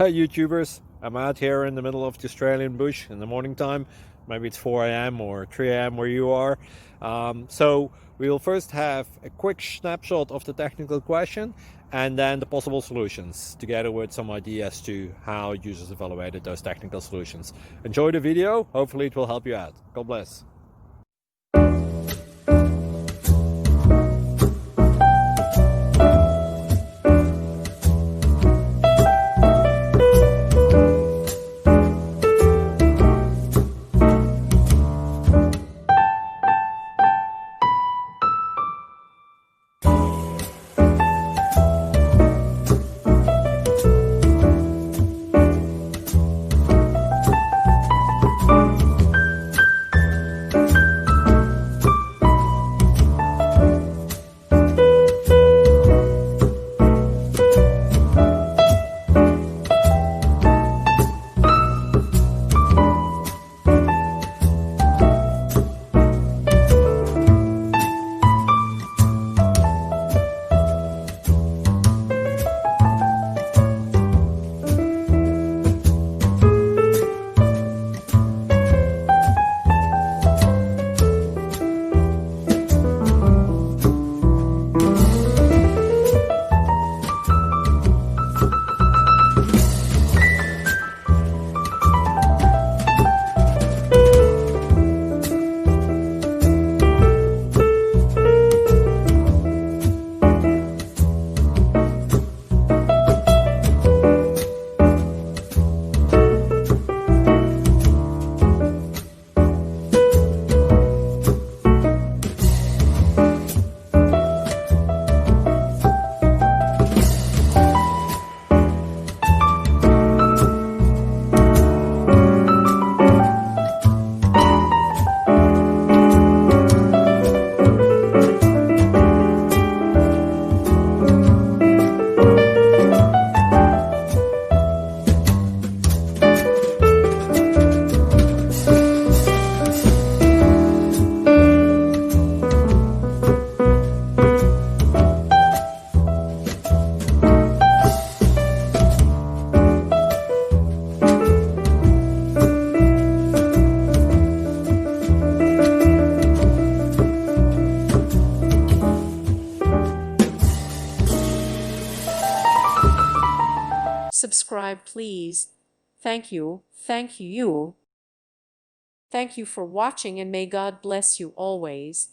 Hi YouTubers, I'm out here in the middle of the Australian bush in the morning time. Maybe it's 4 a.m. or 3 a.m. where you are. So we'll first have a quick snapshot of the technical question and then the possible solutions, together with some ideas to how users evaluated those technical solutions. Enjoy the video, hopefully it will help you out. God bless. Subscribe, please. Thank you. Thank you. Thank you for watching, and may God bless you always.